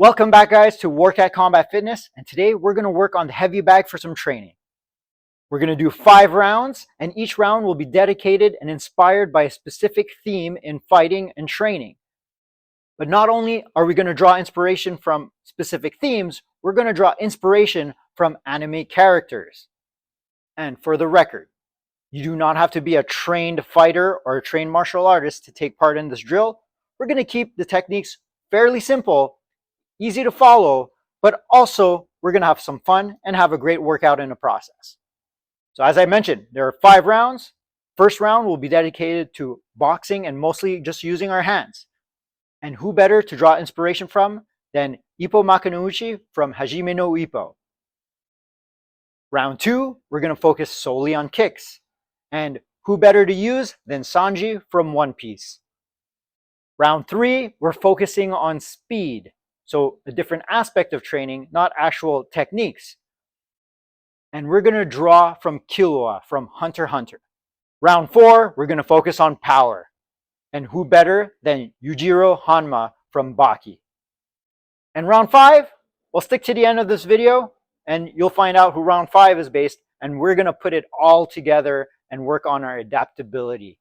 Welcome back, guys, to Workout Combat Fitness, and today we're going to work on the heavy bag for some training. We're going to do 5 rounds, and each round will be dedicated and inspired by a specific theme in fighting and training. But not only are we going to draw inspiration from specific themes, we're going to draw inspiration from anime characters. And for the record, you do not have to be a trained fighter or a trained martial artist to take part in this drill. We're going to keep the techniques fairly simple, easy to follow, but also we're going to have some fun and have a great workout in the process. So as I mentioned, there are 5 rounds. First round will be dedicated to boxing and mostly just using our hands. And who better to draw inspiration from than Ippo Makunouchi from Hajime no Ippo. Round 2, we're going to focus solely on kicks. And who better to use than Sanji from One Piece. Round 3, we're focusing on speed. So a different aspect of training, not actual techniques. And we're going to draw from Killua from Hunter x Hunter. Round 4, we're going to focus on power. And who better than Yujiro Hanma from Baki. And round 5, we'll stick to the end of this video and you'll find out who round 5 is based, and we're going to put it all together and work on our adaptability.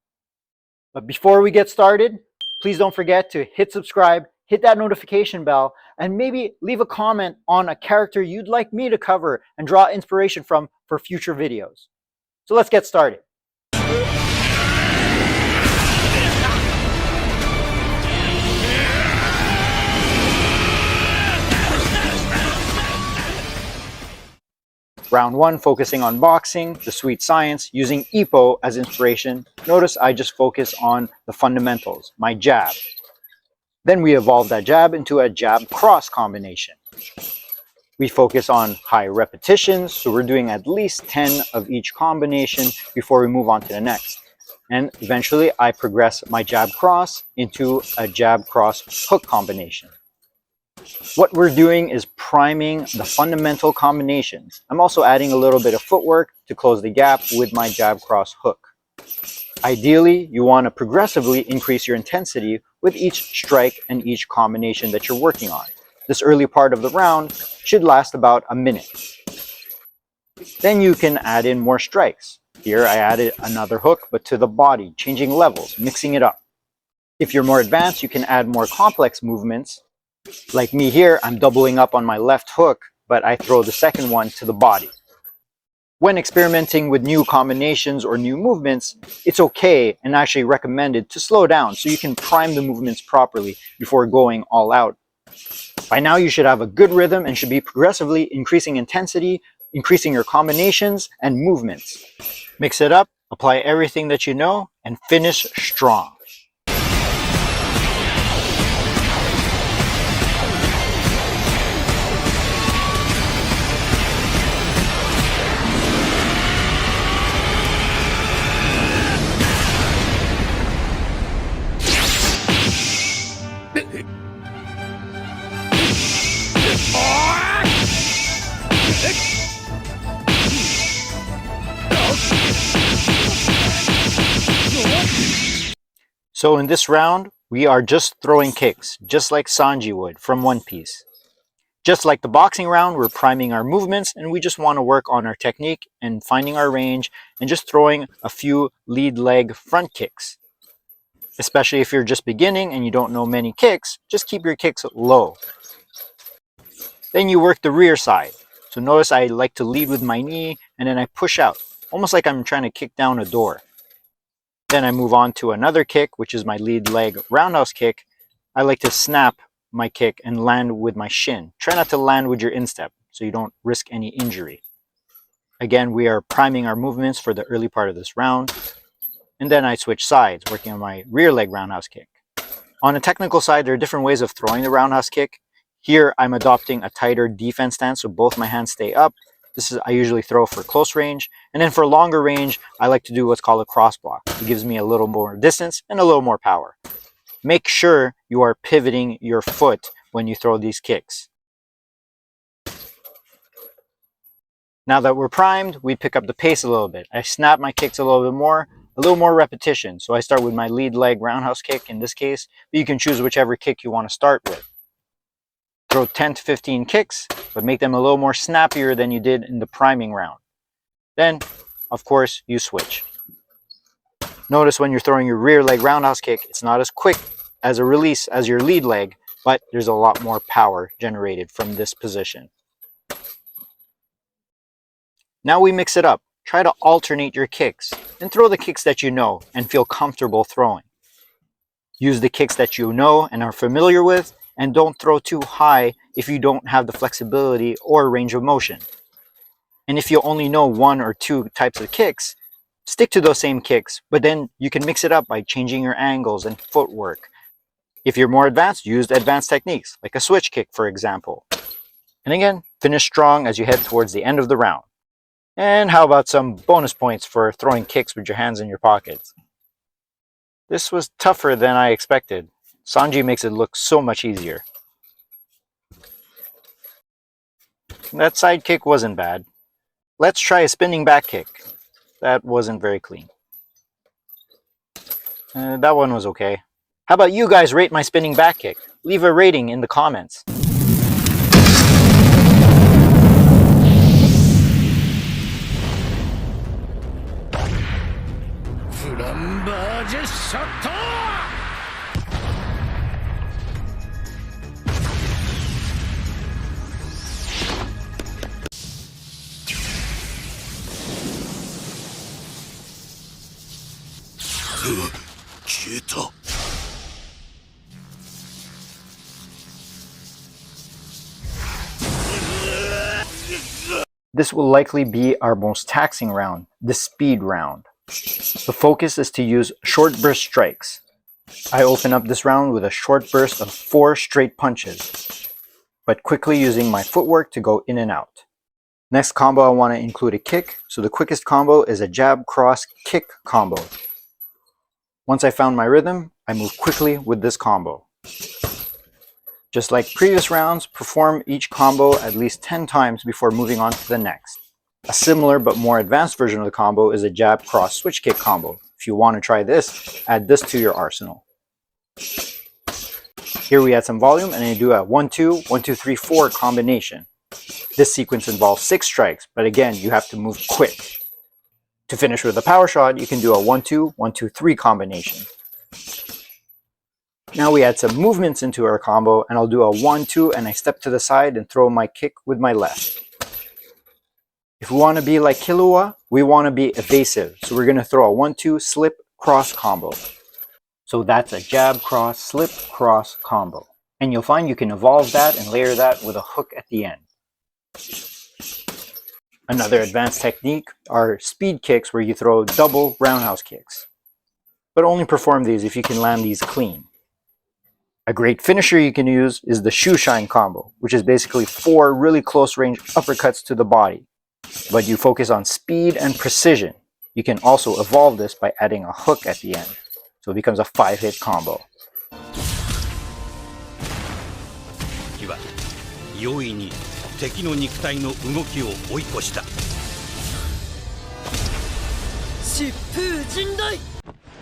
But before we get started, please don't forget to hit subscribe, hit that notification bell, and maybe leave a comment on a character you'd like me to cover and draw inspiration from for future videos. So let's get started. Round 1, focusing on boxing, the sweet science, using Ippo as inspiration. Notice I just focus on the fundamentals, my jab. Then we evolve that jab into a jab-cross combination. We focus on high repetitions, so we're doing at least 10 of each combination before we move on to the next. And eventually I progress my jab-cross into a jab-cross hook combination. What we're doing is priming the fundamental combinations. I'm also adding a little bit of footwork to close the gap with my jab-cross hook. Ideally, you want to progressively increase your intensity with each strike and each combination that you're working on. This early part of the round should last about a minute. Then you can add in more strikes. Here I added another hook, but to the body, changing levels, mixing it up. If you're more advanced, you can add more complex movements. Like me here, I'm doubling up on my left hook, but I throw the second one to the body. When experimenting with new combinations or new movements, it's okay and actually recommended to slow down so you can prime the movements properly before going all out. By now you should have a good rhythm and should be progressively increasing intensity, increasing your combinations and movements. Mix it up, apply everything that you know, and finish strong. So in this round, we are just throwing kicks, just like Sanji would from One Piece. Just like the boxing round, we're priming our movements and we just want to work on our technique and finding our range and just throwing a few lead leg front kicks. Especially if you're just beginning and you don't know many kicks, just keep your kicks low. Then you work the rear side. So notice I like to lead with my knee and then I push out, almost like I'm trying to kick down a door. Then I move on to another kick, which is my lead leg roundhouse kick. I like to snap my kick and land with my shin. Try not to land with your instep so you don't risk any injury. Again, we are priming our movements for the early part of this round. And then I switch sides, working on my rear leg roundhouse kick. On the technical side, there are different ways of throwing the roundhouse kick. Here, I'm adopting a tighter defense stance so both my hands stay up. I usually throw for close range. And then for longer range, I like to do what's called a cross block. It gives me a little more distance and a little more power. Make sure you are pivoting your foot when you throw these kicks. Now that we're primed, we pick up the pace a little bit. I snap my kicks a little bit more, a little more repetition. So I start with my lead leg roundhouse kick in this case, but you can choose whichever kick you want to start with. Throw 10 to 15 kicks, but make them a little more snappier than you did in the priming round. Then, of course, you switch. Notice when you're throwing your rear leg roundhouse kick, it's not as quick as a release as your lead leg, but there's a lot more power generated from this position. Now we mix it up. Try to alternate your kicks and throw the kicks that you know and feel comfortable throwing. Use the kicks that you know and are familiar with, and don't throw too high if you don't have the flexibility or range of motion. And if you only know one or two types of kicks, stick to those same kicks, but then you can mix it up by changing your angles and footwork. If you're more advanced, use advanced techniques, like a switch kick, for example. And again, finish strong as you head towards the end of the round. And how about some bonus points for throwing kicks with your hands in your pockets? This was tougher than I expected. Sanji makes it look so much easier. That side kick wasn't bad. Let's try a spinning back kick. That wasn't very clean. That one was okay. How about you guys rate my spinning back kick? Leave a rating in the comments. This will likely be our most taxing round, the speed round. The focus is to use short burst strikes. I open up this round with a short burst of 4 straight punches, but quickly using my footwork to go in and out. Next combo, I want to include a kick, so the quickest combo is a jab cross kick combo. Once I found my rhythm, I move quickly with this combo. Just like previous rounds, perform each combo at least 10 times before moving on to the next. A similar but more advanced version of the combo is a jab cross switch kick combo. If you want to try this, add this to your arsenal. Here we add some volume and I do a 1-2, 1-2-3-4 combination. This sequence involves 6 strikes, but again, you have to move quick. To finish with a power shot, you can do a 1-2, 1-2-3 combination. Now we add some movements into our combo, and I'll do a 1-2 and I step to the side and throw my kick with my left. If we want to be like Killua, we want to be evasive, so we're going to throw a 1-2 slip cross combo. So that's a jab cross slip cross combo. And you'll find you can evolve that and layer that with a hook at the end. Another advanced technique are speed kicks, where you throw double roundhouse kicks. But only perform these if you can land these clean. A great finisher you can use is the shoe shine combo, which is basically 4 really close range uppercuts to the body. But you focus on speed and precision. You can also evolve this by adding a hook at the end, so it becomes a 5-hit combo.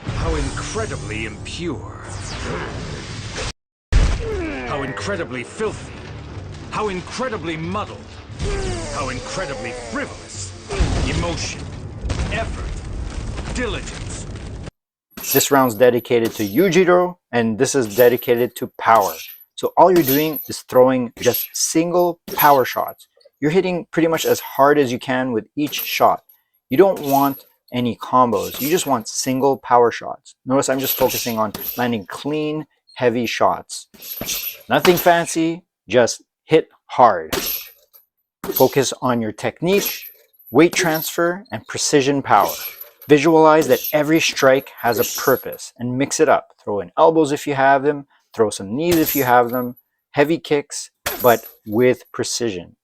How incredibly impure. How incredibly filthy. How incredibly muddled. How incredibly frivolous. Emotion, effort, diligence. This round's dedicated to Yujiro, and this is dedicated to power. So all you're doing is throwing just single power shots. You're hitting pretty much as hard as you can with each shot. You don't want any combos. You just want single power shots. Notice I'm just focusing on landing clean, heavy shots. Nothing fancy, just hit hard. Focus on your technique, weight transfer, and precision power. Visualize that every strike has a purpose and mix it up. Throw in elbows if you have them, throw some knees if you have them, heavy kicks, but with precision.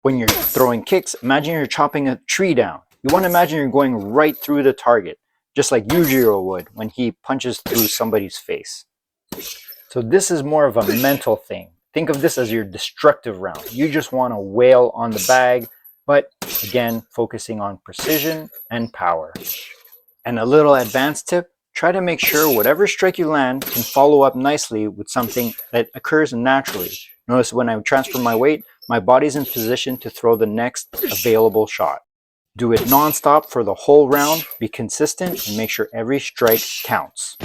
When you're throwing kicks, imagine you're chopping a tree down. You want to imagine you're going right through the target, just like Yujiro would when he punches through somebody's face. So this is more of a mental thing. Think of this as your destructive round. You just want to wail on the bag, but again, focusing on precision and power. And a little advanced tip, Try to make sure whatever strike you land can follow up nicely with something that occurs naturally. Notice when I transfer my weight, my body's in position to throw the next available shot. Do it non-stop for the whole round, be consistent, and make sure every strike counts.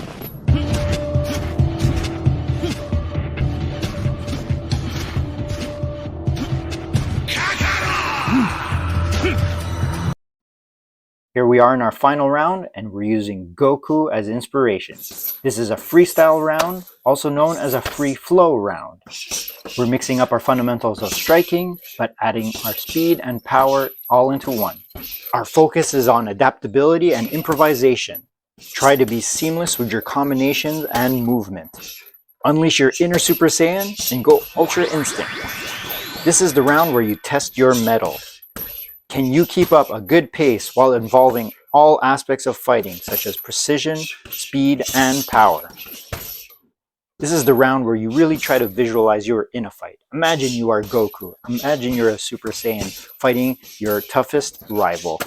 Here we are in our final round, and we're using Goku as inspiration. This is a freestyle round, also known as a free flow round. We're mixing up our fundamentals of striking, but adding our speed and power all into one. Our focus is on adaptability and improvisation. Try to be seamless with your combinations and movement. Unleash your inner Super Saiyan and go Ultra Instinct. This is the round where you test your mettle. Can you keep up a good pace while involving all aspects of fighting, such as precision, speed, and power? This is the round where you really try to visualize you're in a fight. Imagine you are Goku. Imagine you're a Super Saiyan fighting your toughest rival.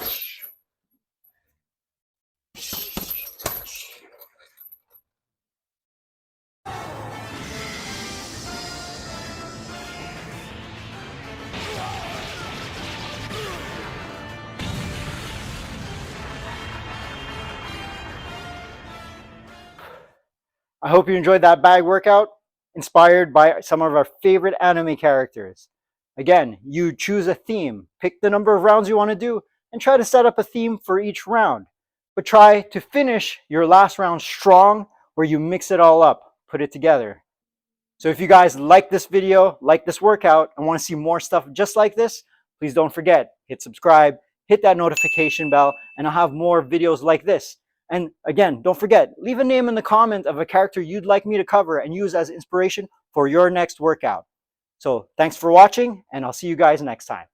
I hope you enjoyed that bag workout, inspired by some of our favorite anime characters. Again, you choose a theme, pick the number of rounds you want to do, and try to set up a theme for each round. But try to finish your last round strong, where you mix it all up, put it together. So if you guys like this video, like this workout, and want to see more stuff just like this, please don't forget, hit subscribe, hit that notification bell, and I'll have more videos like this. And again, don't forget, leave a name in the comment of a character you'd like me to cover and use as inspiration for your next workout. So thanks for watching, and I'll see you guys next time.